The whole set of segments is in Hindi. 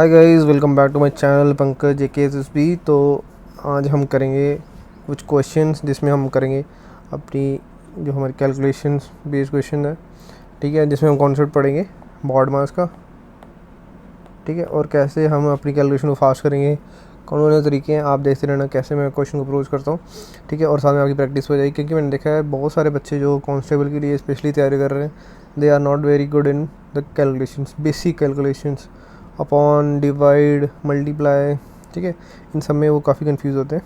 Hi guys, welcome back to my channel Pankaj JKSSB। तो आज हम करेंगे कुछ क्वेश्चंस जिसमें हम करेंगे अपनी जो हमारी कैलकुलेशंस बेस्ड क्वेश्चन है, ठीक है, जिसमें हम कॉन्सेप्ट पढ़ेंगे बॉड मास का, ठीक है, और कैसे हम अपनी कैलकुलेशन को फास्ट करेंगे। कौन कौन से तरीके हैं आप देखते रहना कैसे मैं क्वेश्चन को अप्रोच करता हूँ, ठीक है, और साथ में आपकी प्रैक्टिस हो जाएगी। क्योंकि मैंने देखा है बहुत सारे बच्चे जो कांस्टेबल के लिए स्पेशली तैयारी कर रहे हैं, they are not very good in the calculations, basic calculations, upon, divide, multiply, ठीक है, इन सब में वो काफ़ी कंफ्यूज होते हैं।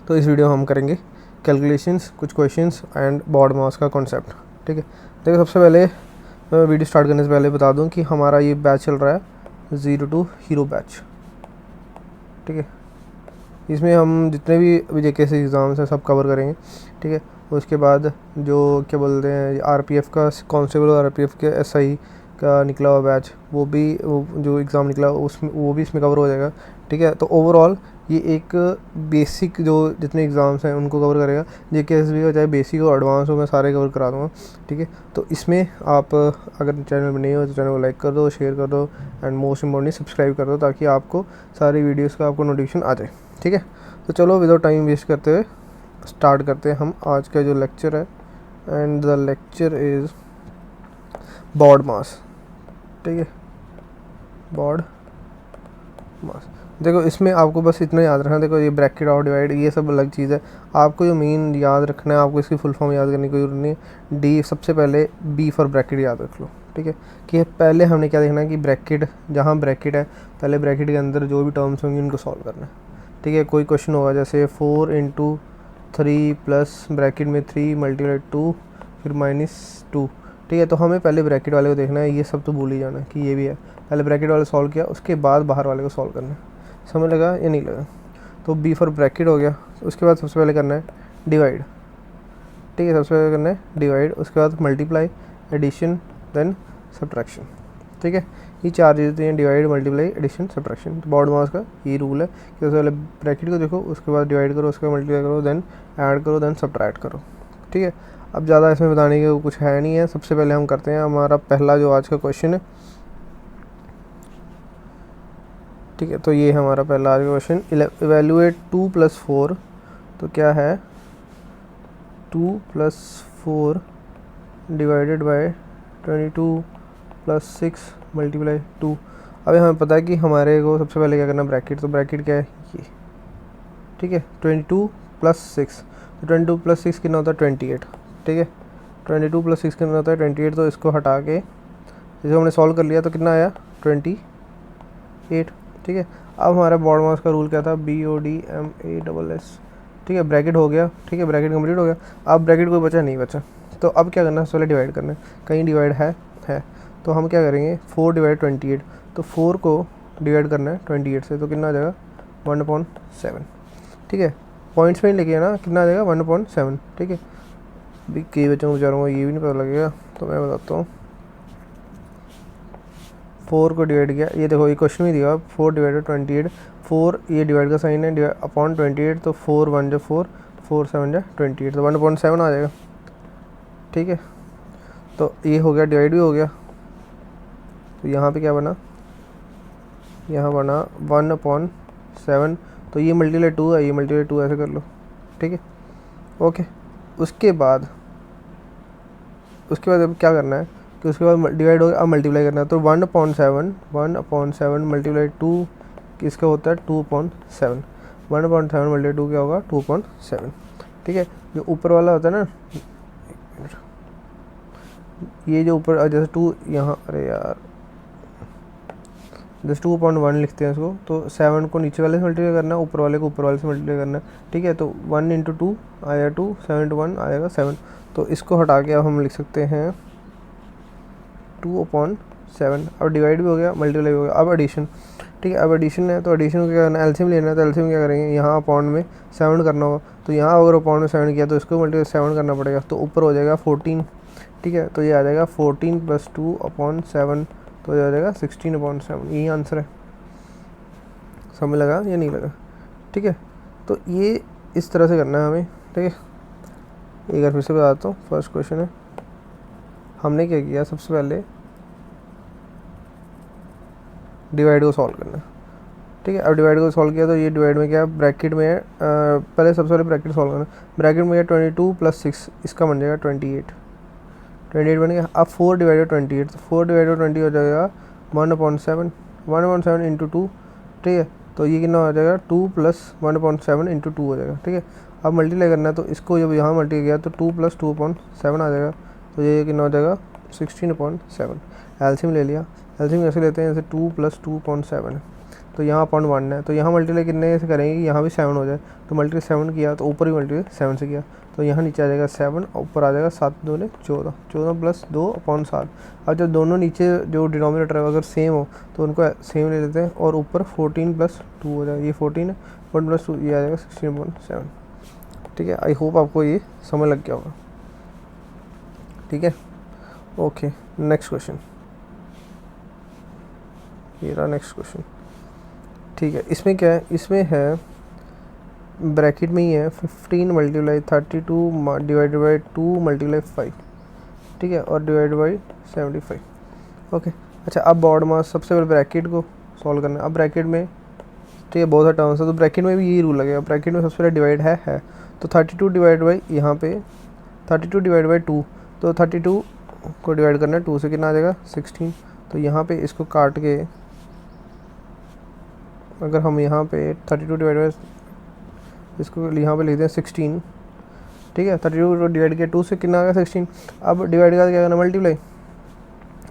तो इस वीडियो में हम करेंगे कैलकुलेशंस, कुछ क्वेश्चंस एंड बॉड मास का कॉन्सेप्ट, ठीक है। देखो, सबसे पहले मैं वीडियो स्टार्ट करने से पहले बता दूं कि हमारा ये बैच चल रहा है 0 to हीरो बैच, ठीक है। इसमें हम जितने भी अभी JKS एग्ज़ाम्स हैं सब कवर करेंगे, ठीक है। उसके बाद जो क्या बोलते हैं RPF का कांस्टेबल और RPF के SI का निकला हुआ बैच, वो जो एग्ज़ाम निकला उसमें वो भी इसमें कवर हो जाएगा, ठीक है। तो ओवरऑल ये एक बेसिक जो जितने एग्ज़ाम्स हैं उनको कवर करेगा। JKSSB का चाहे बेसिक हो एडवांस हो, मैं सारे कवर करा दूँगा, ठीक है। तो इसमें आप अगर चैनल में नहीं हो तो चैनल को लाइक कर दो, शेयर कर दो एंड मोस्ट इम्पॉर्टेंटली सब्सक्राइब कर दो, ताकि आपको सारी वीडियोज़ का आपको नोटिफिकेशन आ जाए, ठीक है। तो चलो विदाउट टाइम वेस्ट करते हुए स्टार्ट करते हैं हम आज का जो लेक्चर है। And the lecture is BODMAS, ठीक है, बॉड मास। देखो, इसमें आपको बस इतना याद रखना, देखो ये ब्रैकेट और डिवाइड ये सब अलग चीज़ है। आपको जो मेन याद रखना है, आपको इसकी फुल फॉर्म याद करने की कोई जरूरत नहीं है। डी सबसे पहले B फॉर ब्रैकेट याद रख लो, ठीक है। कि पहले हमने क्या देखना है कि ब्रैकेट, जहाँ ब्रैकेट है पहले ब्रैकेट के अंदर जो भी टर्म्स होंगी उनको सॉल्व करना है, ठीक है। कोई क्वेश्चन होगा जैसे 4 × 3 प्लस ब्रैकेट में 3 मल्टीप्लाई 2 फिर -2, ठीक है। तो हमें पहले ब्रैकेट वाले को देखना है, ये सब तो भूल ही जाना है कि ये भी है। पहले ब्रैकेट वाले सॉल्व किया, उसके बाद बाहर वाले को सॉल्व करना है। समझ लगा या नहीं लगा? तो B फॉर ब्रैकेट हो गया। उसके बाद सबसे पहले करना है डिवाइड, ठीक है, सबसे पहले करना है डिवाइड, उसके बाद मल्टीप्लाई, एडिशन, देन सब्ट्रैक्शन, ठीक है। ये चार चीज़ें होती हैं, डिवाइड, मल्टीप्लाई, एडिशन, सब्ट्रैक्शन। तो बॉड मास का ये रूल है कि सबसे पहले ब्रैकेट को देखो, उसके बाद डिवाइड करो, उसके बाद मल्टीप्लाई करो, देन ऐड करो, देन सब्ट्रैक्ट करो, ठीक है। अब ज़्यादा इसमें बताने के कुछ है नहीं है। सबसे पहले हम करते हैं हमारा पहला जो आज का क्वेश्चन है, ठीक है। तो ये है हमारा पहला आज का क्वेश्चन, इवेल्युएट 2 + 4। तो क्या है 2 + 4 डिवाइडेड बाय 22 + 6 मल्टीप्लाई 2। अब हमें पता है कि हमारे को सबसे पहले क्या करना है ब्रैकेट, तो ब्रैकेट क्या है ये, ठीक है, 22 + 6। तो 22 + 6 कितना होता है 28, ठीक है। 22 + 6 कितना होता है 28। तो इसको हटा के जैसे हमने सॉल्व कर लिया तो कितना आया 28, ठीक है। अब हमारा बॉड मास का रूल क्या था, BODMASS, ठीक है। ब्रैकेट हो गया, ठीक है, ब्रैकेट कंप्लीट हो गया। अब ब्रैकेट कोई बचा नहीं बचा, तो अब क्या करना है, पहले डिवाइड करना है। कहीं डिवाइड है तो हम क्या करेंगे 4 / 28। तो 4 को डिवाइड करना है 28 से, तो कितना आ जाएगा 1/7, ठीक है। पॉइंट्स में ही लेके ना कितना आ जाएगा 1/7, ठीक है। अभी कई बच्चों को बेचारों को ये भी नहीं पता लगेगा, तो मैं बताता हूँ। 4 को डिवाइड किया, ये देखो ये क्वेश्चन में दिया 4 / 28, 4 ये डिवाइड का साइन है, अपॉन 28, तो 4 × 1 = 4, 4 × 7 = 28, तो 1/7 आ जाएगा, ठीक है। तो ये हो गया, डिवाइड भी हो गया। तो यहाँ पे क्या बना, यहाँ बना 1/7। तो ये मल्टीप्लाई 2 है, ये मल्टीप्लाई 2 ऐसे कर लो, ठीक है, ओके। उसके बाद अब क्या करना है कि उसके बाद डिवाइड हो गया, अब मल्टीप्लाई करना है। तो 1/7 मल्टीप्लाई 2 किसका होता है 2/7। 1/7 मल्टीप्लाई 2 क्या होगा 2/7, ठीक है। जो ऊपर वाला होता है ना, ये जो ऊपर जैसे 2 यहाँ, अरे यार जैसे 2/1 लिखते हैं इसको, तो 7 को नीचे वाले से मल्टीप्लाई करना है, ऊपर वाले को ऊपर वाले से मल्टीप्लाई करना है, ठीक है। तो 1 × 2 आया 2, 7 × 1 आएगा 7। तो इसको हटा के अब हम लिख सकते हैं 2/7। अब डिवाइड भी हो गया, मल्टीप्लाई भी हो गया। अब एडिशन, ठीक है। अब एडिशन है तो एडिशन को क्या करना है, एलसीएम लेना है। तो एलसीएम क्या करेंगे, यहाँ अपॉन में 7 करना होगा। तो यहाँ अगर अपॉन में 7 किया तो इसको मल्टीप्लाई 7 करना पड़ेगा, तो ऊपर हो जाएगा 14, ठीक है। तो ये आ जाएगा 14 + 2/7, तो ये आ जाएगा 16/7। यही आंसर है। समझ लगा या नहीं लगा, ठीक है। तो ये इस तरह से करना है हमें, ठीक है। एक बार फिर से बताता हूँ। फर्स्ट क्वेश्चन है, हमने क्या किया, सबसे पहले डिवाइड को सॉल्व करना है, ठीक है। अब डिवाइड को सॉल्व किया तो ये डिवाइड में क्या है, ब्रैकेट में है, पहले सबसे पहले ब्रैकेट सॉल्व करना। ब्रैकेट में 22 + 6, इसका बन जाएगा 28 बन गया। अब 4 डिवाइडेड 28, तो 4 डिवाइडेड 20 हो जाएगा 1/7, 1/7 इंटू 2, ठीक है। तो ये कितना हो जाएगा, 2 + 1/7 इंटू 2 हो जाएगा, ठीक है। अब मल्टीप्लाई करना है तो इसको जब यहाँ मल्टीप्लाई किया तो 2 + 2/7 आ जाएगा, तो ये कितना हो जाएगा 16/7। एलसीएम ले लिया, एलसीएम कैसे लेते हैं, जैसे 2 + 2/7 है तो यहाँ 0.1 है, तो यहाँ मल्टीप्लाई कितने से करेंगे कि यहाँ भी 7 हो जाए, तो मल्टीप्लाई 7 किया तो ऊपर भी मल्टीप्लाई 7 से किया, तो यहाँ नीचे आ जाएगा 7 और ऊपर आ जाएगा 7 दूने 14, 14 + 2/7। अब जब दोनों नीचे जो डिनोमिनेटर है अगर सेम हो तो उनको सेम ले लेते हैं, और ऊपर 14 + 2 हो जाएगा, ये 14 है, 1 + 2 ये आ जाएगा 16/7, ठीक है। आई होप आपको ये समझ लग गया होगा, ठीक है। ओके, नेक्स्ट क्वेश्चन, ये रहा नेक्स्ट क्वेश्चन, ठीक है। इसमें क्या है, इसमें है ब्रैकेट में ही है 15 × 32 डिवाइडेड बाई 2 × 5, ठीक है, और डिवाइड बाई 75, ओके। अच्छा, अब बॉड मास सबसे पहले ब्रैकेट को सॉल्व करना है। अब ब्रैकेट में, ठीक है, बहुत सारे टर्म्स है, तो ब्रैकेट में भी यही रूल लगेगा। ब्रैकेट में सबसे पहले डिवाइड है तो 32 डिवाइड बाई यहाँ पे 32 डिवाइड बाई 2, तो 32 को डिवाइड करना है 2 से, कितना आ जाएगा 16। तो यहाँ पे इसको काट के अगर हम यहाँ पे 32 डिवाइड बाई इसको यहाँ पे लिखते हैं 16, ठीक है। 32 को डिवाइड किया 2 से, कितना आ गया 16। अब डिवाइड का क्या करना, मल्टीप्लाई,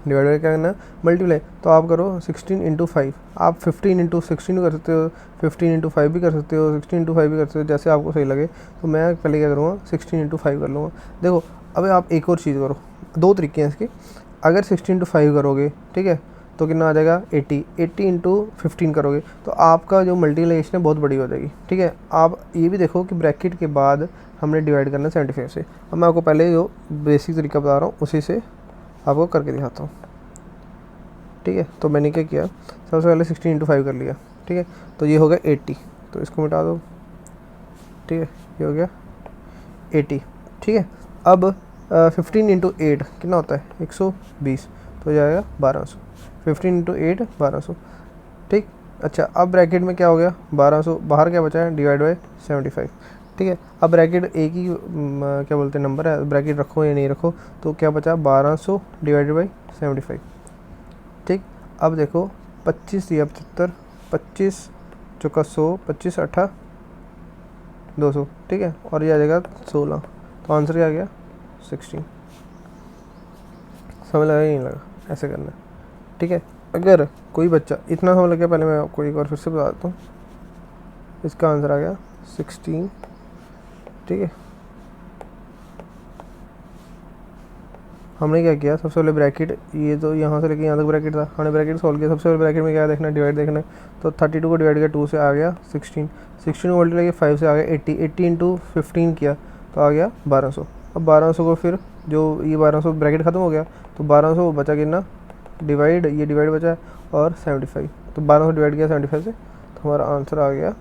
डिवाइड का क्या करना मल्टीप्लाई, तो आप करो 16 × 5, आप 15 × 16 भी कर सकते हो, 15 × 5 भी कर सकते हो, 16 × 5 भी कर सकते हो, जैसे आपको सही लगे। तो मैं पहले क्या करूँगा 16 × 5 कर लूँगा। देखो अब आप एक और चीज़ करो, दो तरीके हैं इसके। अगर 16 × 5 करोगे, ठीक है, तो कितना आ जाएगा 80 × 15 करोगे तो आपका जो मल्टीप्लिकेशन है बहुत बड़ी हो जाएगी, ठीक है। आप ये भी देखो कि ब्रैकेट के बाद हमने डिवाइड करना 75 से। अब मैं आपको पहले जो बेसिक तरीका बता रहा हूँ उसी से आपको करके दिखाता हूँ, ठीक है। तो मैंने क्या किया, सबसे पहले 16 × 5 कर लिया, ठीक है, तो ये हो गया 80, तो इसको मिटा दो, ठीक है, ये हो गया 80, ठीक है। अब 15 × 8 कितना होता है 120, तो जाएगा 1200, 15 × 8 1200, ठीक। अच्छा, अब ब्रैकेट में क्या हो गया 1200, बाहर क्या बचा है डिवाइड बाई 75, ठीक है। अब ब्रैकेट एक ही क्या बोलते हैं नंबर है, ब्रैकेट रखो या नहीं रखो, तो क्या बचा 1200 डिवाइडेड बाई 75, ठीक। अब देखो 25 या 75, 25 चौका 100, 25 8 200, ठीक है, और ये आ जाएगा 16, तो आंसर क्या आ गया 16। समझ लगा नहीं लगा, ऐसे करना है, ठीक है। अगर कोई बच्चा इतना समझ लग गया, पहले मैं आपको एक बार फिर से बता देता हूँ, इसका आंसर आ गया 16, ठीक है। हमने क्या किया, सबसे पहले ब्रैकेट, ये तो यहाँ से लेके यहाँ तक ब्रैकेट था, हमने ब्रैकेट सॉल्व किया। सबसे पहले ब्रैकेट में क्या देखना है, डिवाइड देखना है, तो 32 को डिवाइड किया 2 से आ गया 16, 16 को मल्टीप्लाई किया 5 से आ गया 80, 80 × 15 किया तो आ गया 1200। अब 1200 को फिर जो ये 1200 ब्रैकेट ख़त्म हो गया, तो 1200 बचा कितना डिवाइड, ये डिवाइड बचा और 75, तो 1200 डिवाइड किया 75 से, तो हमारा आंसर आ गया,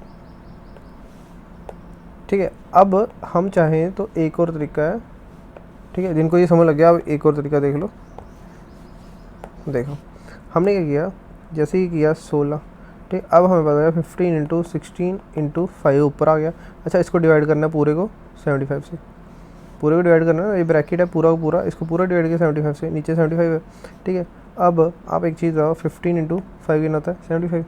ठीक है। अब हम चाहें तो एक और तरीका है, ठीक है, जिनको ये समझ लग गया अब एक और तरीका देख लो। देखो हमने क्या किया, जैसे ही किया 16, ठीक। अब हमें पता है 15 × 16 × 5 ऊपर आ गया। अच्छा, इसको डिवाइड करना है पूरे को 75 से, पूरे को डिवाइड करना है, ये ब्रैकेट है पूरा का पूरा, इसको पूरा डिवाइड किया 75 से, नीचे 75 है, ठीक है। अब आप एक चीज़ आओ, 15 × 5 कितना होता है 75,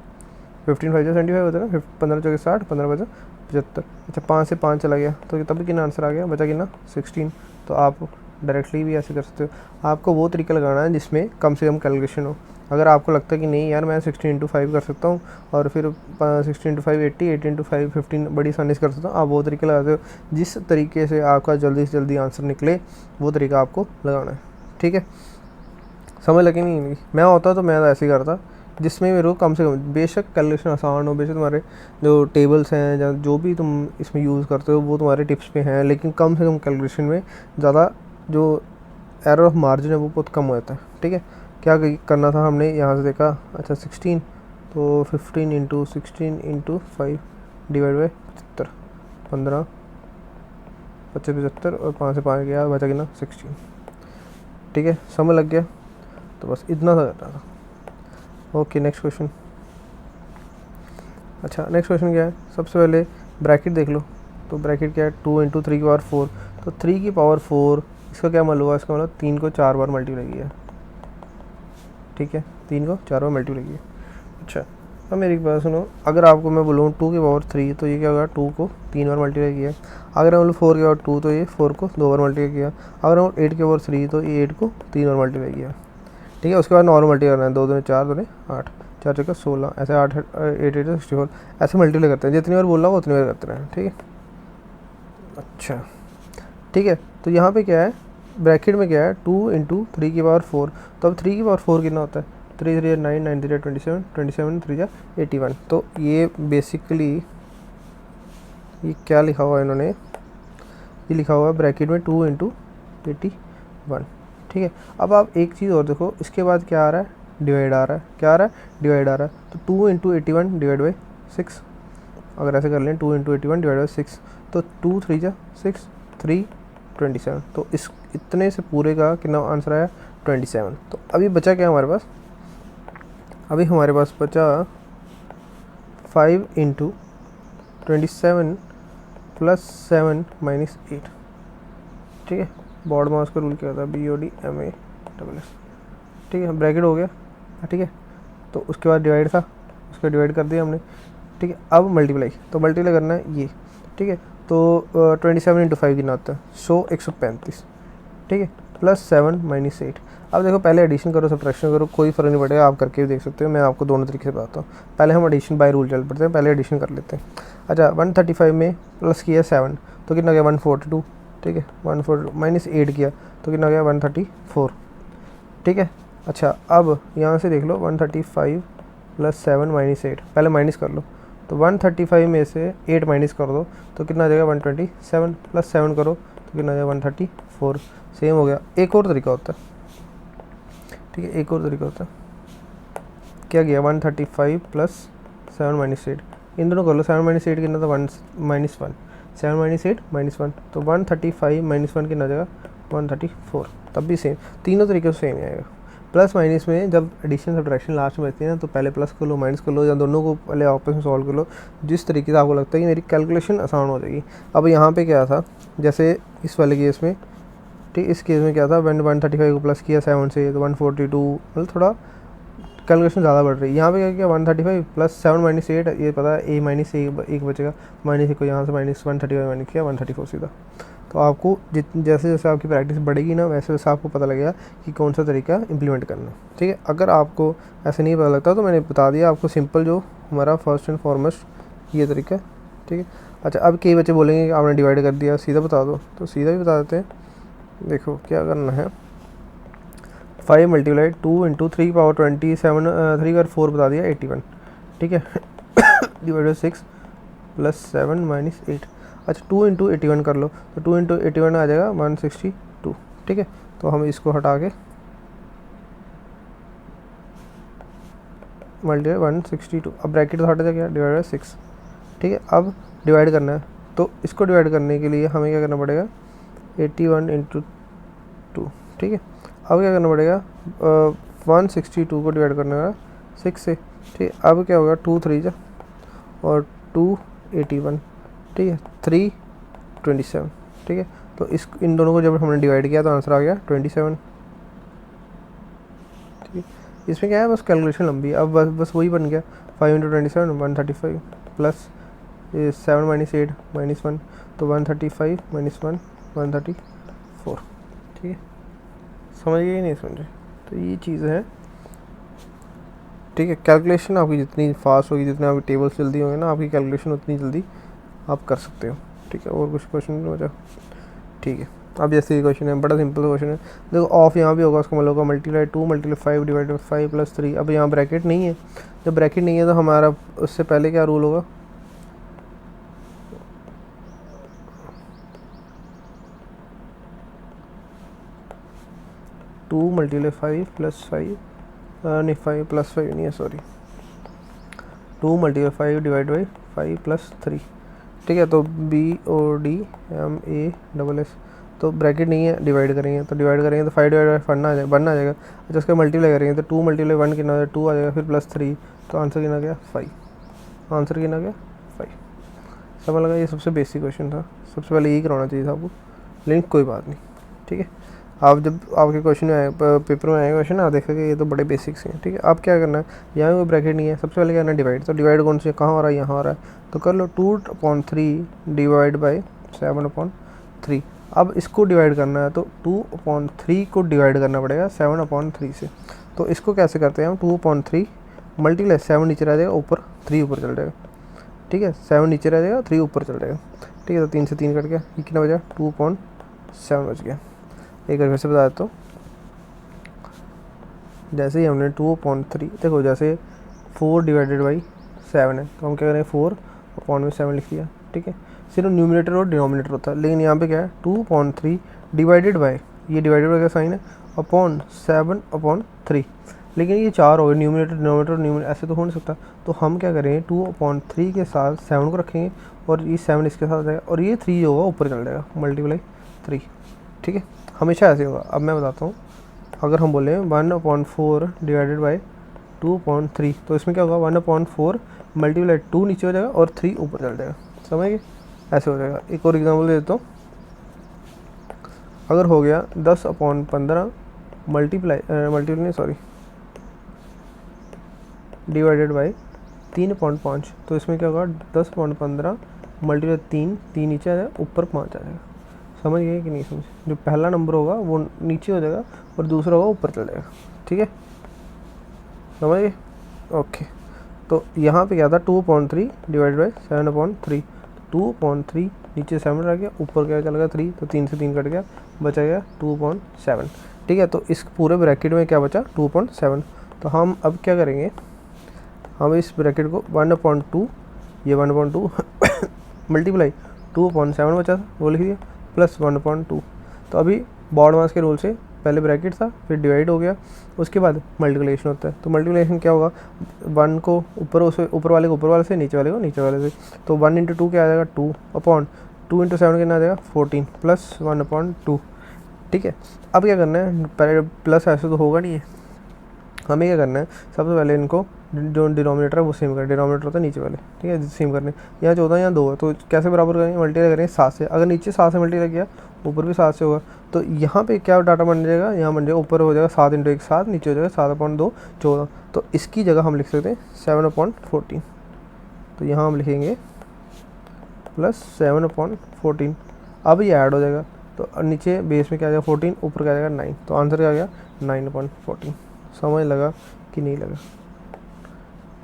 15 5 75 होता है ना, 15 चौके 60, 15 बचा 75। अच्छा, 5 से 5 चला गया तो तब भी कितना आंसर आ गया, बचा कितना 16। तो आप डायरेक्टली भी ऐसे कर सकते हो। आपको वो तरीका लगाना है जिसमें कम से कम कैलकुलेशन हो। अगर आपको लगता है कि नहीं यार मैं 16 × 5 कर सकता हूँ और फिर 16 × 5 80, 80 × 5 15 बड़ी आसानी से कर सकता हूँ, आप वो तरीका लगाते हो जिस तरीके से आपका जल्दी से जल्दी आंसर निकले, वो तरीका आपको लगाना है, ठीक है। समझ लगे नहीं, मैं होता तो मैं ऐसे ही करता जिसमें मेरे को कम से कम, बेशक कैलकुलेशन आसान हो, बेशक तुम्हारे जो टेबल्स हैं या जो भी तुम इसमें यूज़ करते हो वो तुम्हारे टिप्स पे हैं, लेकिन कम से कम कैलकुलेशन में ज़्यादा जो एरर ऑफ मार्जिन है वो बहुत कम हो जाता है, ठीक है। क्या करना था हमने यहाँ से देखा, अच्छा 16, तो 15 × 16 × 5 डिवाइड बाई 75, 15 25 75 और 5 से 5 गया, बचा कितना 16, ठीक है। समझ लग गया, तो बस इतना सा करना था। Okay, next question. अच्छा नेक्स्ट क्वेश्चन क्या है, सबसे पहले ब्रैकेट देख लो। तो ब्रैकेट क्या है, 2 इंटू 3 की पावर 4, तो 3 की पावर 4 इसका क्या मतलब हुआ, इसका मतलब 3 को 4 बार मल्टीप्लाई किया, ठीक है, 3 को 4 बार मल्टीप्लाई किया। अच्छा अब मेरी एक बात सुनो, अगर आपको मैं बोलूँ 2 की पावर 3 तो ये क्या होगा, 2 को 3 बार मल्टीप्लाई किया। अगर मैं बोलूँ 4 की पावर 2 तो ये 4 को 2 बार मल्टीप्लाई किया। अगर मैं 8 की पावर 3 तो ये 8 को 3 बार मल्टीप्लाई किया, ठीक है। उसके बाद नॉर्मल मल्टीप्लाई करना है, 2 दूनी 4, 2 8, 4 चौका 16, ऐसे 8 8 8 64, ऐसे मल्टीप्लाई करते हैं, जितनी बार बोल रहा हूँ उतनी बार करते हैं, ठीक है। अच्छा ठीक है, तो यहाँ पे क्या है, ब्रैकेट में क्या है, 2 इंटू 3 की पावर 4, तो अब 3 की पावर 4 कितना होता है, 3 3 9, 9 3 27, 27 3 81। तो ये बेसिकली ये क्या लिखा हुआ है इन्होंने, ये लिखा हुआ है ब्रैकेट में 2 इंटू 81, ठीक है। अब आप एक चीज़ और देखो, इसके बाद क्या आ रहा है, डिवाइड आ रहा है, क्या आ रहा है, डिवाइड आ रहा है। तो 2 इंटू 81 डिवाइड बाई 6, अगर ऐसे कर लें 2 इंटू 81 डिवाइड बाई 6, तो 2 3 जा 6, 3 27, तो इस इतने से पूरे का कितना आंसर आया, 27। तो अभी बचा क्या हमारे पास, अभी हमारे पास बचा 5 इंटू 27 प्लस 7 माइनस 8, ठीक है। बॉड मास का रूल क्या होता है, BODMASS, ठीक है। ब्रैकेट हो गया, ठीक है। तो उसके बाद डिवाइड था, उसको डिवाइड कर दिया हमने, ठीक है। अब मल्टीप्लाई, तो मल्टीप्लाई करना है ये, ठीक है। तो 27 इंटू 5 कितना होता है, 135, ठीक है, प्लस 7 माइनस 8। अब देखो पहले एडिशन करो सब्ट्रैक्शन करो, कोई फ़र्क नहीं पड़ेगा, आप करके भी देख सकते हो, मैं आपको दोनों तरीके से बताता हूँ। पहले हम एडिशन बाय रूल चल पड़ते हैं, पहले एडिशन कर लेते हैं। अच्छा 135 में प्लस किया 7 तो कितना गया 142, ठीक है। 142 माइनस 8 किया तो कितना गया 134, ठीक है। अच्छा अब यहाँ से देख लो 135 प्लस 7 माइनस 8, पहले माइनस कर लो, तो 135 में से 8 माइनस कर दो तो कितना आ जाएगा 127, प्लस 7 करो तो कितना आ जाएगा 134। सेम हो गया। एक और तरीका होता है, ठीक है, एक और तरीका होता है, क्या किया 135 प्लस 7 माइनस 8, इन दोनों कर लो, 7 माइनस 8 कितना था 1 माइनस 1, 7 माइनस 8 माइनस 1, तो 135 माइनस 1 कितना आ जाएगा 134। तब भी सेम, तीनों तरीके से सेम ही आएगा। प्लस माइनस में जब एडिशन सब्ट्रैक्शन लास्ट में बचती है ना, तो पहले प्लस कर लो, माइनस कर लो, या दोनों को पहले आपस में सॉल्व कर लो, जिस तरीके से आपको लगता है कि मेरी कैलकुलेशन आसान हो जाएगी। अब यहाँ पे क्या था, जैसे इस वाले केस में, ठीक, इस केस में क्या था, 135 को प्लस किया 7 से तो 142, मतलब थोड़ा कैलकुलेशन ज़्यादा बढ़ रही है। यहाँ पे क्या किया 135 प्लस 7 माइनस 8, ये पता है a माइनस एक बचेगा, माइनस 1 को यहाँ से माइनस 135 माइनस किया 134 सीधा। तो आपको जैसे जैसे आपकी प्रैक्टिस बढ़ेगी ना, वैसे वैसे आपको पता लगेगा कि कौन सा तरीका इम्प्लीमेंट करना है, ठीक है। अगर आपको ऐसे नहीं पता लगता तो मैंने बता दिया आपको सिंपल, जो हमारा फर्स्ट एंड फॉरमोस्ट ये तरीका है, ठीक है। अच्छा अब कई बच्चे बोलेंगे कि आपने डिवाइड कर दिया, सीधा बता दो, तो सीधा भी बता देते हैं। देखो क्या करना है, 5 मल्टीप्लाई 2 इंटू 3 पावर 27, 3 का 4 बता दिया 81, ठीक है, डिवाइड बाई 6 प्लस 7 माइनस 8। अच्छा 2 इंटू 81 कर लो, तो 2 इंटू 81 आ जाएगा 162, ठीक है। तो हम इसको हटा के मल्टीप्लाई 162, अब ब्रैकेट तो हट जाएगा, डिवाइड बाई 6, ठीक है। अब डिवाइड करना है, तो इसको डिवाइड करने के लिए हमें क्या करना पड़ेगा, 81 इंटू 2, ठीक है। अब क्या करना पड़ेगा, 162 को डिवाइड करना है 6 से, ठीक है। अब क्या होगा 2 3 जा और 2 81, ठीक है, 3 27, ठीक है। तो इस इन दोनों को जब हमने डिवाइड किया तो आंसर आ गया 27, ठीक है। इसमें क्या है, बस कैलकुलेशन लंबी है, अब बस वही बन गया 5 इंटू 27 135 प्लस 7 माइनस 8 माइनस 1, तो 135 माइनस 1 134, ठीक है। समझ गए नहीं समझे, तो ये चीज़ है, ठीक है। कैलकुलेशन आपकी जितनी फास्ट होगी, जितने आपकी टेबल्स जल्दी होंगे ना, आपकी कैलकुलेशन उतनी जल्दी आप कर सकते हो, ठीक है। और कुछ क्वेश्चन नहीं बचा, ठीक है। अब जैसे ये क्वेश्चन है, बड़ा सिंपल क्वेश्चन है, देखो ऑफ यहाँ भी होगा, उसका मतलब होगा multiply 2 multiply 5 divide by 5 plus 3। अब यहाँ ब्रैकेट नहीं है, जब ब्रैकेट नहीं है तो हमारा उससे पहले क्या रूल होगा, टू मल्टीप्लाई 5 प्लस 5, नहीं 5 प्लस 5 नहीं है, sorry, 2 multiply 5 divide by 5 plus 3, ठीक है। तो BODMASS, तो ब्रैकेट नहीं है, डिवाइड करेंगे तो 5 डिवाइड बाई 1 आ जाएगा। अच्छा उसका मल्टीप्लाई करेंगे तो 2 मल्टीप्लाई 1 कितना आ जाएगा 2 आ जाएगा, फिर प्लस 3, तो आंसर कितना आ गया 5, आंसर कितना गया 5। समझ लगा, ये सबसे बेसिक क्वेश्चन था, सबसे पहले यही करवाना चाहिए था आपको, लेकिन कोई बात नहीं, ठीक है। आप जब आपके क्वेश्चन में आए, पेपर में आए क्वेश्चन, आप देखेंगे ये तो बड़े बेसिक्स हैं, ठीक है। आप क्या करना है, यहाँ कोई ब्रैकेट नहीं है, सबसे पहले क्या करना है डिवाइड। तो डिवाइड कौन से कहाँ हो रहा है, यहाँ हो रहा है, तो कर लो 2/3 डिवाइड बाई 7/3। अब इसको डिवाइड करना है तो 2/3 को डिवाइड करना पड़ेगा 7/3 से। तो इसको कैसे करते हैं हम, 2/3 मल्टीप्लाई 7 नीचे रह जाएगा, ऊपर 3 ऊपर चल जाएगा, ठीक है। 7 नीचे रह जाएगा, 3 ऊपर चल जाएगा, ठीक है। तो 3 से 3 कट गया, ये कितना बचा 2/7 बच गया। एक बार फिर से बता देता हूँ, जैसे ही हमने 2/3 देखो, जैसे 4 डिवाइडेड बाई 7 है, तो हम क्या करें 4/7 लिख दिया, ठीक है। सिर्फ न्यूमिनेटर और डिनोमिनेटर होता है, लेकिन यहाँ पे क्या है 2/3 डिवाइडेड बाई, ये डिवाइडेड बाई का साइन है, अपॉन 7/3, लेकिन ये 4 हो गए, न्यूमिनेटर डिनोमिनेटर न्यूमिनेटर, ऐसे तो हो नहीं सकता। तो हम क्या करेंगे 2/3 के साथ 7 को रखेंगे, और ये 7 इसके साथ जाएगा, और ये 3 होगा ऊपर चल जाएगा, मल्टीप्लाई 3, ठीक है। हमेशा ऐसे होगा। अब मैं बताता हूँ, अगर हम बोले 1/4 डिवाइडेड बाई 2/3, तो इसमें क्या होगा 1/4 मल्टीप्लाई 2 नीचे हो जाएगा और 3 ऊपर चल जाएगा, समझ गए, ऐसे हो जाएगा। एक और एग्जांपल दे देता हूँ, अगर हो गया 10/15 मल्टीप्लाई डिवाइडेड बाई 3/5, तो इसमें क्या होगा 10/15 मल्टीप्लाई 3 नीचे आ जाएगा, ऊपर 5 आ जाएगा। समझ गए कि नहीं समझ, जो पहला नंबर होगा वो नीचे हो जाएगा और दूसरा होगा ऊपर चल जाएगा, ठीक है, समझ गए, ओके। तो यहाँ पे क्या था 2/3 डिवाइड बाई 7/3, 2/3 नीचे 7 रह गया, ऊपर क्या चल गया 3, तो 3 से 3 कट गया, बचा गया 2/7, ठीक है। तो इस पूरे ब्रैकेट में क्या बचा 2/7। तो हम अब क्या करेंगे, हम इस ब्रैकेट को 1/2, ये 1/2 मल्टीप्लाई 2/7 बचा था वो लिख दिया, प्लस 1/2। तो अभी बॉड मास के रूल से पहले ब्रैकेट था, फिर डिवाइड हो गया, उसके बाद मल्टीप्लिकेशन होता है। तो मल्टीप्लिकेशन क्या होगा, 1 को ऊपर वाले को ऊपर वाले से, नीचे वाले को नीचे वाले से। तो 1 × 2 क्या आ जाएगा 2, अपॉन 2 × 7 कितना आ जाएगा 14, प्लस 1/2, ठीक है। अब क्या करना है, पहले प्लस ऐसे तो होगा नहीं है, हमें क्या करना है, सबसे पहले इनको जो डिनोमिनेटर है वो सेम करें, डिनोमिनेटर होता है नीचे वाले, ठीक है, सेम करने। यहाँ 14 यहाँ 2 है, तो कैसे बराबर करेंगे, मल्टीप्लाई करेंगे 7 से। अगर नीचे 7 से मल्टीप्लाई किया, ऊपर भी 7 से होगा, तो यहाँ पे क्या डाटा बन जाएगा, यहाँ बन जाएगा ऊपर हो जाएगा 7 × 1 7, नीचे हो जाएगा 7/2 14। तो इसकी जगह हम लिख सकते हैं 7/14, तो यहाँ हम लिखेंगे प्लस 7/14। अब ये ऐड हो जाएगा, तो नीचे बेस में क्या आ जाएगा 14, ऊपर क्या आ जाएगा 9, तो आंसर क्या आ गया 9/14। समझ लगा कि नहीं लगा,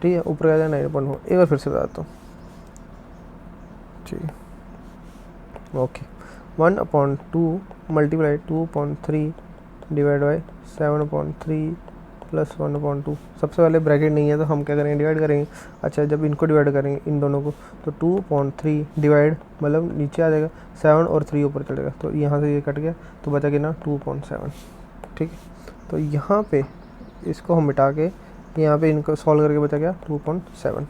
ठीक है, ऊपर आ जाए 9/4। एक बार फिर से बताता हूँ, ठीक है, okay. 1/2 multiply 2/3 divide by 7/3 plus 1/2। सबसे पहले ब्रैकेट नहीं है तो हम क्या करेंगे डिवाइड करेंगे। अच्छा, जब इनको डिवाइड करेंगे इन दोनों को, तो 2/3 डिवाइड मतलब नीचे आ जाएगा 7 और 3 ऊपर चलेगा, तो यहाँ से ये कट गया, तो बचा कितना 2/7, ठीक है। तो यहाँ पे इसको हम मिटा के यहाँ पे इनको सॉल्व करके बचा गया 2/7,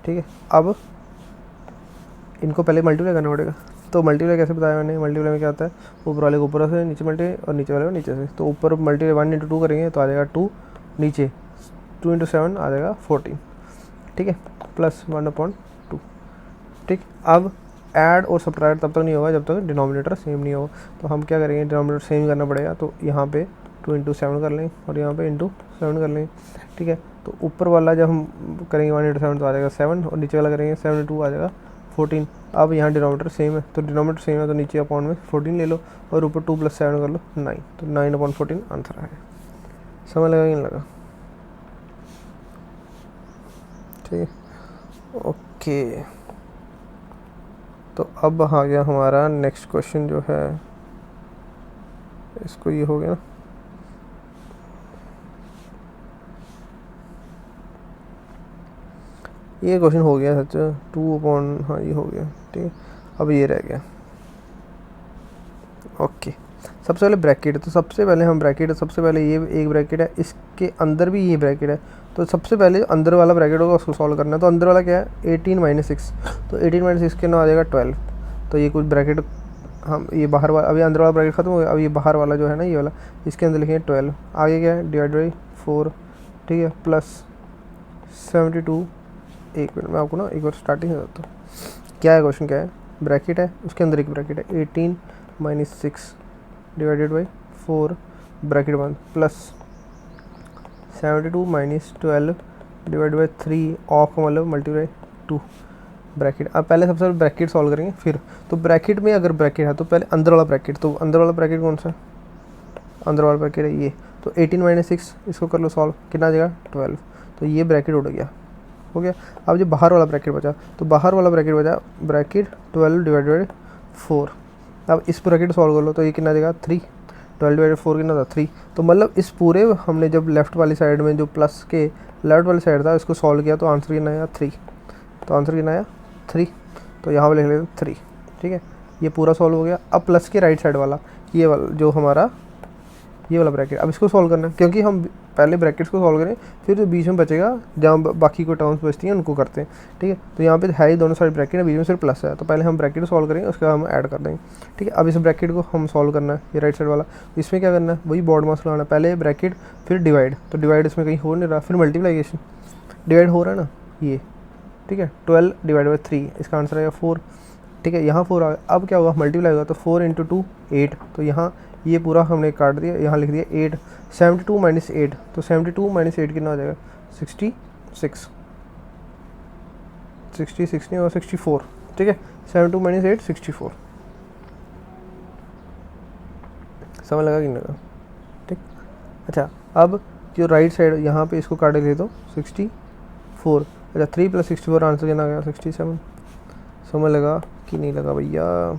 ठीक है। अब इनको पहले मल्टीप्लाई करना पड़ेगा, तो मल्टीप्लाई कैसे बताया मैंने, मल्टीप्लाई में क्या होता है, ऊपर वाले को ऊपर से नीचे मल्टीप्लाई और नीचे वाले को नीचे से। तो ऊपर मल्टीप्लाई 1 × 2 करेंगे तो आ जाएगा 2, नीचे 2 × 7 आ जाएगा 14, ठीक है, प्लस 1/2, ठीक। अब ऐड और सब्ट्रैक्ट तब तक नहीं होगा जब तक डिनोमिनेटर सेम नहीं होगा। तो हम क्या करेंगे, डिनोमिनेटर सेम करना पड़ेगा, तो यहाँ पे 2 × 7 कर लेंगे और यहाँ पे × 7 कर लेंगे, ठीक है। तो ऊपर वाला जब हम करेंगे 1 × 7 तो आ जाएगा 7, और नीचे वाला करेंगे 7 × 2 आ जाएगा 14। अब यहाँ डिनोमिनेटर सेम है, तो डिनोमिनेटर सेम है तो नीचे अपॉन में 14 ले लो, और ऊपर 2 + 7 कर लो 9, तो 9/14 आंसर है। समझ लगा कि नहीं लगा, ठीक है, ओके। तो अब आ गया हमारा नेक्स्ट क्वेश्चन जो है, इसको ये हो गया ना, ये क्वेश्चन हो गया सच 2/, हाँ ये हो गया, ठीक है। अब ये रह गया, ओके। सबसे पहले ब्रैकेट, तो सबसे पहले हम ब्रैकेट, सबसे पहले ये एक ब्रैकेट है, इसके अंदर भी ये ब्रैकेट है, तो सबसे पहले अंदर वाला ब्रैकेट होगा उसको सॉल्व करना है। तो अंदर वाला क्या है 18 - 6, तो 18 - 6 के ना आ जाएगा 12। तो ये कुछ ब्रैकेट हम ये बाहर वाला, अभी अंदर वाला ब्रैकेट खत्म हो गया, अब ये बाहर वाला जो है ना ये वाला, इसके अंदर लिखेंगे 12। आगे क्या है डिवाइड बाई 4, ठीक है, प्लस 72 एक मिनट मैं आपको ना एक बार स्टार्टिंग से बताता हूँ क्या है क्वेश्चन। क्या है, ब्रैकेट है, उसके अंदर एक ब्रैकेट है 18 माइनस 6 डिवाइडेड बाई 4 ब्रैकेट बंद plus 72 minus 12 divide by 3 of का मतलब मल्टीप्लाई 2 ब्रैकेट। अब पहले सबसे पहले ब्रैकेट सॉल्व करेंगे फिर। तो ब्रैकेट में अगर ब्रैकेट है तो पहले अंदर वाला ब्रैकेट, तो अंदर वाला ब्रैकेट कौन सा है, अंदर वाला ब्रैकेट है ये। तो 18 माइनस 6 इसको कर लो सॉल्व, कितना आ जाएगा 12। तो ये ब्रैकेट उड़ गया, हो गया। अब जो बाहर वाला ब्रैकेट बचा, तो बाहर वाला ब्रैकेट बचा ब्रैकेट 12 डिवाइडेड बाई 4। अब इस ब्रैकेट सॉल्व कर लो तो ये कितना देगा 3, 12 डिवाइडेड 4 कितना था 3। तो मतलब इस पूरे हमने जब लेफ्ट वाली साइड में जो प्लस के लेफ्ट वाली साइड था इसको सॉल्व किया तो आंसर कितना आया 3। तो आंसर कितना आया 3, तो यहाँ पर लिख लेते 3, ठीक है। ये पूरा सॉल्व हो गया। अब प्लस के राइट साइड वाला ये वाला जो हमारा ये वाला ब्रैकेट, अब इसको सॉल्व करना है क्योंकि हम पहले ब्रैकेट्स को सॉल्व करें फिर जो बीच में बचेगा जहाँ बाकी को टर्म्स बचती हैं उनको करते हैं, ठीक है। तो यहाँ पे है ही दोनों साइड ब्रैकेट है, बीच में सिर्फ प्लस है, तो पहले हम ब्रैकेट सॉल्व करेंगे उसके बाद हम ऐड कर देंगे, ठीक है। अब इस ब्रैकेट को हम सॉल्व करना है, ये राइट साइड वाला। इसमें क्या करना है, वही बॉर्ड मास लगाना है, पहले ब्रैकेट फिर डिवाइड। तो डिवाइड इसमें कहीं हो नहीं रहा, फिर मल्टीप्लाइकेशन, डिवाइड हो रहा है ना ये, ठीक है। 12 डिवाइड बाई 3 इसका आंसर आएगा 4, ठीक है। यहाँ 4 आ गया। अब क्या होगा, मल्टीप्लाई होगा तो 4 × 2 8। तो यहाँ ये पूरा हमने काट दिया, यहाँ लिख दिया 8। 72 माइनस 8, तो 72 माइनस 8 कितना हो जाएगा 66, 66 नहीं होगा 64, ठीक है। 72 माइनस 8 64, समझ लगा कि नहीं लगा, ठीक। अच्छा अब जो राइट साइड यहाँ पे इसको काटे ले तो 64, अच्छा 3 + 64 आंसर कितना आ गया 67। समझ लगा कि नहीं लगा भैया?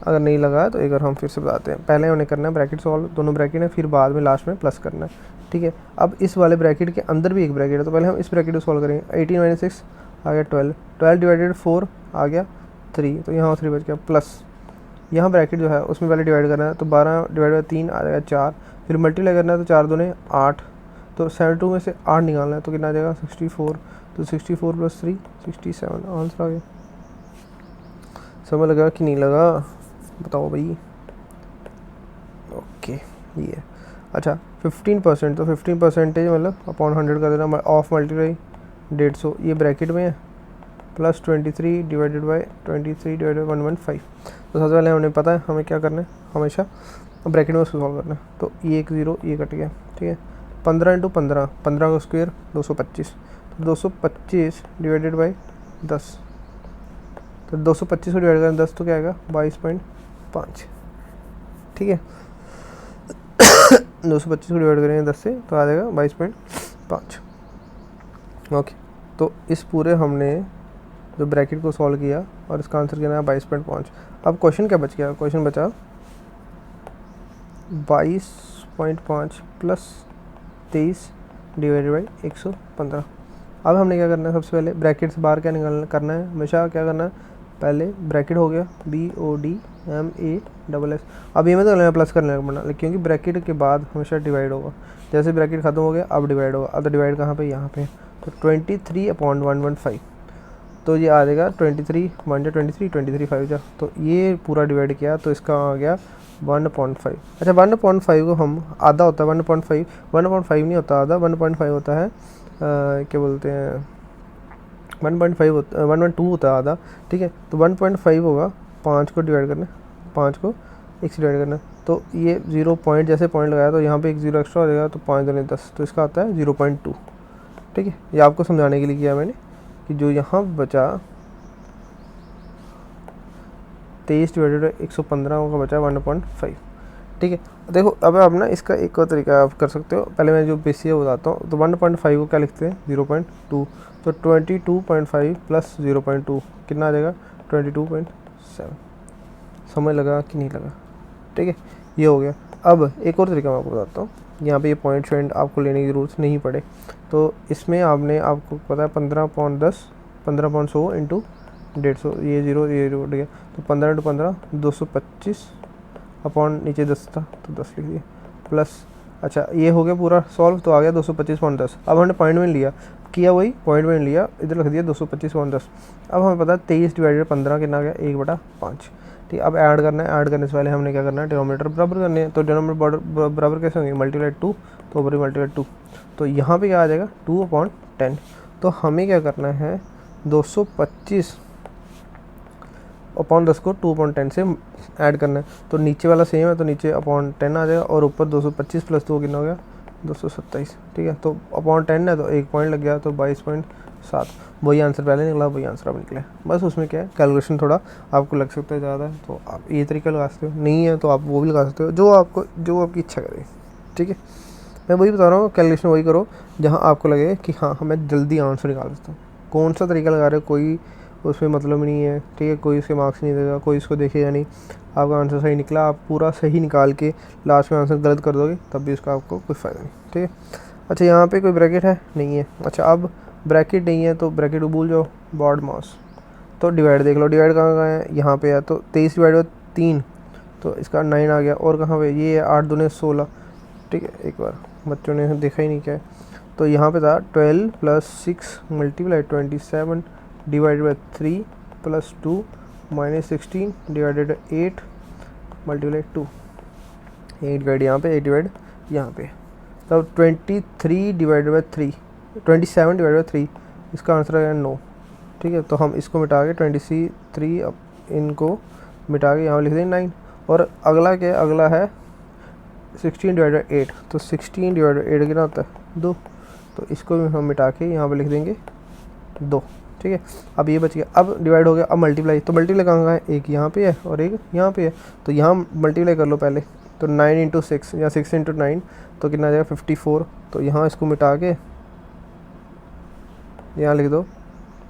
अगर नहीं लगा तो एक बार हम फिर से बताते हैं। पहले हमने करना है ब्रैकेट सॉल्व, दोनों ब्रैकेट है, फिर बाद में लास्ट में प्लस करना है, ठीक है। अब इस वाले ब्रैकेट के अंदर भी एक ब्रैकेट है, तो पहले हम इस ब्रैकेट को सॉल्व करेंगे। 18 माइनस 6 आ गया 12, 12 डिवाइडेड 4 आ गया 3, तो यहाँ 3 बच गया प्लस यहाँ ब्रैकेट जो है उसमें पहले डिवाइड करना है, तो 12 डिवाइड बाई 3 आ जाएगा 4, फिर मल्टीप्लाई करना है तो 4 दूने 8, तो 72 में से 8 निकालना है तो कितना आ जाएगा 64। तो 64 + 3 67 आंसर आ गया। समझ लगा कि नहीं लगा बताओ भाई? ओके ये अच्छा 15%, तो 15% मतलब अपॉन 100 कर देना, ऑफ मल्टीप्लाई 150, ये ब्रैकेट में है, प्लस 23 डिवाइडेड बाई 115। तो सबसे पहले हमने पता है हमें क्या करना है, हमेशा ब्रैकेट में उसको सॉल्व करना है। तो ये एक 0 ये कट गया, ठीक है। 15 × 15, 15 का स्क्वायर 225, तो 225 डिवाइडेड बाई 10, तो 225 को डिवाइड करें 10 तो क्या आएगा 22.5, ठीक है। 225 को डिवाइड करेंगे 10 से तो आ जाएगा 22.5, ओके। तो इस पूरे हमने जो ब्रैकेट को सॉल्व किया और इसका आंसर किया 22.5। अब क्वेश्चन क्या बच गया, क्वेश्चन बचा 22.5 + 23 डिवाइडेड बाई 115। अब हमने क्या करना है, सबसे पहले ब्रैकेट से बाहर क्या निकालना करना है, हमेशा क्या करना है, पहले ब्रैकेट हो गया BODMASS। अब ये मतलब प्लस करने का पड़ना, क्योंकि ब्रैकेट के बाद हमेशा डिवाइड होगा। जैसे ब्रैकेट खत्म हो गया अब डिवाइड होगा। अब तो डिवाइड कहाँ पे, यहाँ पे। तो 23/115, तो ये आ जाएगा 23 1 23 23 5 जा, तो ये पूरा डिवाइड किया तो इसका आ गया 1.5। अच्छा 1.5 को हम आधा होता है 1.5 नहीं होता आधा, 1.5 होता है क्या बोलते हैं 1.5 होता 1.2 होता है आधा, ठीक है। तो 1.5 होगा, 5 को डिवाइड करना, 5 को 1 से डिवाइड करना, तो ये 0 पॉइंट जैसे पॉइंट लगाया तो यहाँ पे एक 0 एक्स्ट्रा हो जाएगा, तो 5 दूनी 10, तो इसका आता है 0.2, ठीक है। ये आपको समझाने के लिए किया मैंने कि जो यहाँ बचा 23 डिवाइडेड बाई 115 का बचा 1.5, ठीक है। देखो अब आप ना इसका एक और तरीका आप कर सकते हो, पहले मैं जो बेसिक है बताता हूँ। तो 1.5 को क्या लिखते हैं 0.2, तो 22.5 + 0.2 कितना आ जाएगा 22.7। समझ लगा कि नहीं लगा? ठीक है ये हो गया। अब एक और तरीका मैं आपको बताता हूँ, यहाँ पे ये पॉइंट शॉइंट आपको लेने की ज़रूरत नहीं पड़े। तो इसमें आपको पता है 15.10 15.100 × 150, ये 0 ये 0 उठ गया, तो 15 × 15 225 अपॉन नीचे 10 था तो 10 लिख दिया प्लस। अच्छा ये हो गया पूरा सॉल्व, तो आ गया 225.10। अब हमने पॉइंट में लिया किया, वही पॉइंट में लिया, इधर लिख दिया 225.10। अब हमें पता है 23 डिवाइडेड 15 कितना आ गया 1/5, ठीक है। अब ऐड करना है, ऐड करने से पहले हमने क्या करना है डिनोमिनेटर बराबर करने हैं। तो डिनोमिनेटर बराबर कैसे होंगे, मल्टीप्लाई 2 तो ऊपर मल्टीप्लाई 2, तो यहाँ पे क्या आ जाएगा 2/10। तो हमें क्या करना है 225 अपॉन 10 को 2/10 से ऐड करना है। तो नीचे वाला सेम है तो नीचे अपॉन 10 आ जाएगा और ऊपर 225 प्लस 2 कितना हो गया 227। ठीक है, तो अपॉन 10 है तो 1 पॉइंट लग गया तो 22.7। वही आंसर पहले निकला, वही आंसर अब निकला। बस उसमें क्या है कैलकुलेशन थोड़ा आपको लग सकता है ज़्यादा है तो आप ये तरीका लगा सकते हो, नहीं है तो आप वो भी लगा सकते हो, जो आपकी इच्छा करे। ठीक है, मैं वही बता रहा हूँ, कैलकुलेशन वही करो जहाँ आपको लगे कि हाँ मैं जल्दी आंसर निकाल सकता हूँ। कौन सा तरीका लगा रहे हो कोई उसमें मतलब नहीं है। ठीक है, कोई उसके मार्क्स नहीं देगा, कोई इसको देखेगा नहीं। आपका आंसर सही निकला, आप पूरा सही निकाल के लास्ट में आंसर गलत कर दोगे तब भी उसका आपको कोई फ़ायदा नहीं। ठीक है, अच्छा यहाँ पे कोई ब्रैकेट है नहीं है। अच्छा अब ब्रैकेट नहीं है तो ब्रैकेट को भूल जाओ, बॉड मास। तो डिवाइड देख लो, डिवाइड कहाँ है, यहाँ पे है। तो 23 डिवाइड बाई 3 तो इसका 9 आ गया। और कहाँ पे ये है 8 दूने 16। ठीक है, एक बार बच्चों ने देखा ही नहीं क्या है। तो यहाँ पे था 12 + 6 × 27 डिवाइडेड बाई 3 + 2 - 16 डिवाइडेड 8 × 2। 8 डिवाइड यहाँ पे, 8 डिवाइड यहाँ पे। तब 23 डिवाइडेड बाई 3, 27 डिवाइडेड बाई 3, इसका आंसर आया 9। ठीक है, तो हम इसको मिटा के 23 अब इनको मिटा के यहाँ लिख देंगे 9। और अगला क्या है, अगला है 16 डिवाइड बाई 8। तो 16 डिवाइड बाई 8 कितना होता है 2। तो इसको भी हम मिटा के यहाँ पे लिख देंगे 2। ठीक है, अब ये बच गया। अब डिवाइड हो गया, अब मल्टीप्लाई। तो मल्टीप्लाई कहाँ है, एक यहाँ पे है और एक यहाँ पे है। तो यहाँ मल्टीप्लाई कर लो पहले। तो 9 × 6 या 6 × 9 तो कितना आ जाएगा 54। तो यहाँ इसको मिटा के यहाँ लिख दो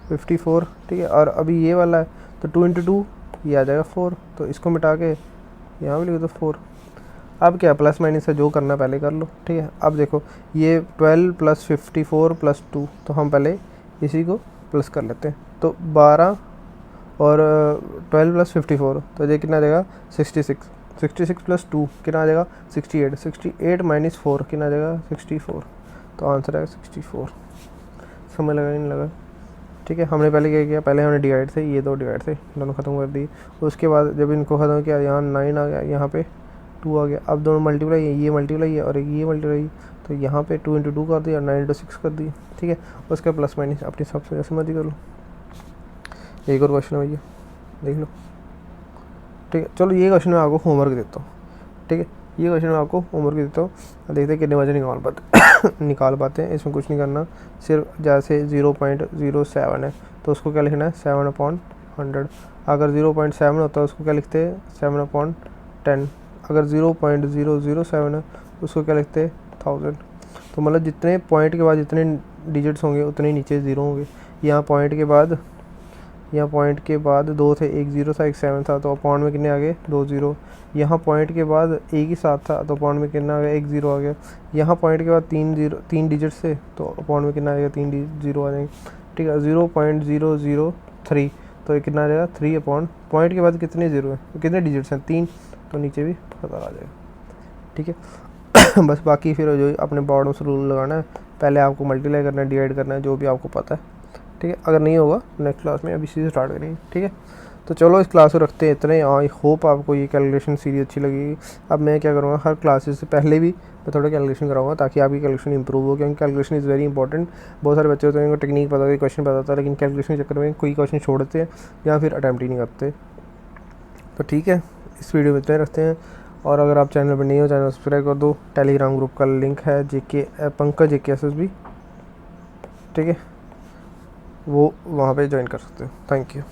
54। ठीक है, और अभी ये वाला है तो 2 × 2 ये आ जाएगा 4। तो इसको मिटा के यहाँ भी लिख दो 4। अब क्या प्लस माइनस है, जो करना पहले कर लो। ठीक है, अब देखो ये 12 + 54 + 2 तो हम पहले इसी को प्लस कर लेते हैं। तो 12 और 12 + 54 तो ये कितना आ जाएगा 66। 66 + 2 कितना आ जाएगा 68। 68 - 4 कितना आ जाएगा 64। तो आंसर आएगा 64। समझ लगा नहीं लगा? ठीक है, हमने पहले क्या किया, पहले हमने डिवाइड थे, ये 2 डिवाइड थे दोनों ख़त्म कर दिए। उसके बाद जब इनको ख़त्म किया यहाँ 9 आ गया, यहाँ पे 2 आ गया। अब दोनों मल्टीप्लाई है, ये मल्टीप्लाई है और एक ये मल्टीप्लाई। तो यहाँ पे 2 × 2 कर दिया और 9 × 6 कर दिया। ठीक है, उसका प्लस माइनस अपने हिसाब से जैसे मर्जी कर लो। एक और क्वेश्चन है भैया, देख लो। ठीक है, चलो ये क्वेश्चन मैं आपको होमवर्क देता हूँ। ठीक है, ये क्वेश्चन मैं आपको होमवर्क देता हूँ, देखते हैं कितने बजे निकाल पाते हैं। इसमें कुछ नहीं करना, सिर्फ जैसे 0.07 है तो उसको क्या लिखना है 7/100। अगर 0.7 होता है उसको क्या लिखते हैं 7/10। अगर 0.007 है उसको क्या लिखते हैं 1000। तो मतलब जितने पॉइंट के बाद जितने डिजिट्स होंगे उतने नीचे ज़ीरो होंगे। यहाँ पॉइंट के बाद 2 थे, एक 0 था एक 7 था, तो अपॉइंट में कितने आ गए 2 0। यहाँ पॉइंट के बाद एक ही 7 था तो अपॉइंट में कितना आ गया 1 0 आ गया। यहाँ पॉइंट के बाद 3 डिजिट्स थे तो अपॉइंट में कितना आएगा 3 0 आ जाएंगे। ठीक है, 0.003 तो ये कितना आ जाएगा 3 अपॉइंट। पॉइंट के बाद कितने ज़ीरो हैं, कितने डिजिट्स हैं 3, तो नीचे भी पता आ जाएगा। ठीक है बस बाकी फिर जो अपने बॉर्डों से रूल लगाना है, पहले आपको मल्टीप्लाई करना है, डिवाइड करना है, जो भी आपको पता है। ठीक है, अगर नहीं होगा नेक्स्ट क्लास में अभी सीधे स्टार्ट करेंगे। ठीक है, तो चलो इस क्लास को रखते हैं इतने। आई होप आपको ये कैलकुलेशन सीरीज अच्छी लगेगी। अब मैं क्या करूँगा, हर क्लासेस से पहले भी मैं थोड़ा कैलकुलेशन कराऊंगा ताकि आपकी कैलकुलेशन इंप्रूव हो, क्योंकि कैलकुलेशन इज़ वेरी इंपॉर्टेंट। बहुत सारे बच्चे होते हैं उनको टेक्निक पता होती है, क्वेश्चन पता होता है, लेकिन कैलकुलेशन के चक्कर में कोई क्वेश्चन छोड़ते हैं या फिर अटैम्प्ट ही नहीं करते। तो ठीक है, इस वीडियो में इतने रखते हैं। और अगर आप चैनल पर नहीं हो, चैनल सब्सक्राइब कर दो। टेलीग्राम ग्रुप का लिंक है पंकज JKSSB। ठीक है, वो वहाँ पे ज्वाइन कर सकते हो। Thank you.